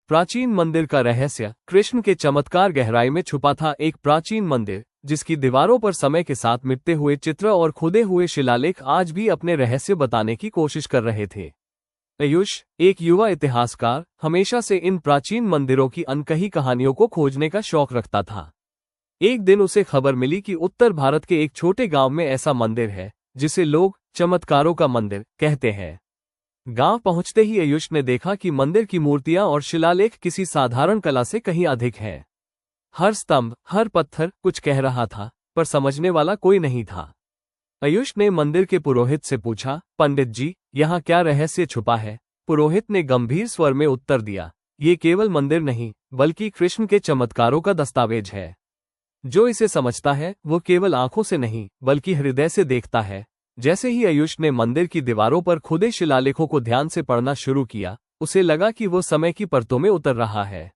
प्राचीन मंदिर का रहस्य। कृष्ण के चमत्कार गहराई में छुपा था। एक प्राचीन मंदिर जिसकी दीवारों पर समय के साथ मिटते हुए चित्र और खुदे हुए शिलालेख आज भी अपने रहस्य बताने की कोशिश कर रहे थे। पीयूष, एक युवा इतिहासकार, हमेशा से इन प्राचीन मंदिरों की अनकही कहानियों को खोजने का शौक रखता था। एक दिन उसे खबर मिली कि उत्तर भारत के एक छोटे गांव में ऐसा मंदिर है जिसे लोग चमत्कारों का मंदिर कहते हैं। गांव पहुंचते ही आयुष ने देखा कि मंदिर की मूर्तियां और शिलालेख किसी साधारण कला से कहीं अधिक हैं। हर स्तंभ, हर पत्थर कुछ कह रहा था, पर समझने वाला कोई नहीं था। आयुष ने मंदिर के पुरोहित से पूछा, पंडित जी, यहाँ क्या रहस्य छुपा है? पुरोहित ने गंभीर स्वर में उत्तर दिया, ये केवल मंदिर नहीं, बल्कि कृष्ण के चमत्कारों का दस्तावेज है। जो इसे समझता है वो केवल आंखों से नहीं, बल्कि हृदय से देखता है। जैसे ही आयुष ने मंदिर की दीवारों पर खुदे शिलालेखों को ध्यान से पढ़ना शुरू किया, उसे लगा कि वो समय की परतों में उतर रहा है।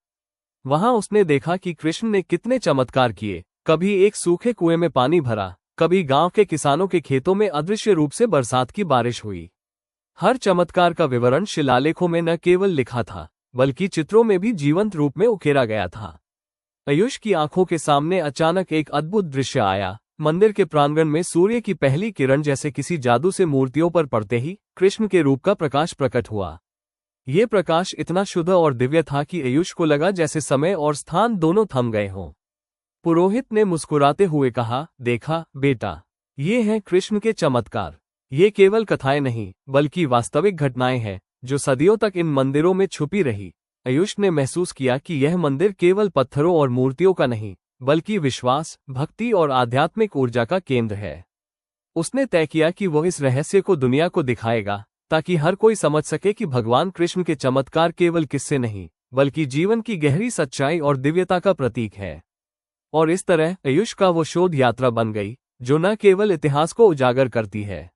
वहां उसने देखा कि कृष्ण ने कितने चमत्कार किए। कभी एक सूखे कुएं में पानी भरा, कभी गांव के किसानों के खेतों में अदृश्य रूप से बरसात की बारिश हुई। हर चमत्कार का विवरण शिलालेखों में न केवल लिखा था, बल्कि चित्रों में भी जीवंत रूप में उकेरा गया था। आयुष की आंखों के सामने अचानक एक अद्भुत दृश्य आया। मंदिर के प्रांगण में सूर्य की पहली किरण जैसे किसी जादू से मूर्तियों पर पड़ते ही कृष्ण के रूप का प्रकाश प्रकट हुआ। ये प्रकाश इतना शुद्ध और दिव्य था कि आयुष को लगा जैसे समय और स्थान दोनों थम गए हों। पुरोहित ने मुस्कुराते हुए कहा, देखा बेटा, ये हैं कृष्ण के चमत्कार। ये केवल कथाएं नहीं, बल्कि वास्तविक घटनाएं हैं जो सदियों तक इन मंदिरों में छुपी रही। आयुष ने महसूस किया कि यह मंदिर केवल पत्थरों और मूर्तियों का नहीं, बल्कि विश्वास, भक्ति और आध्यात्मिक ऊर्जा का केंद्र है। उसने तय किया कि वह इस रहस्य को दुनिया को दिखाएगा, ताकि हर कोई समझ सके कि भगवान कृष्ण के चमत्कार केवल किस्से नहीं, बल्कि जीवन की गहरी सच्चाई और दिव्यता का प्रतीक है। और इस तरह आयुष का वो शोध यात्रा बन गई, जो न केवल इतिहास को उजागर करती है,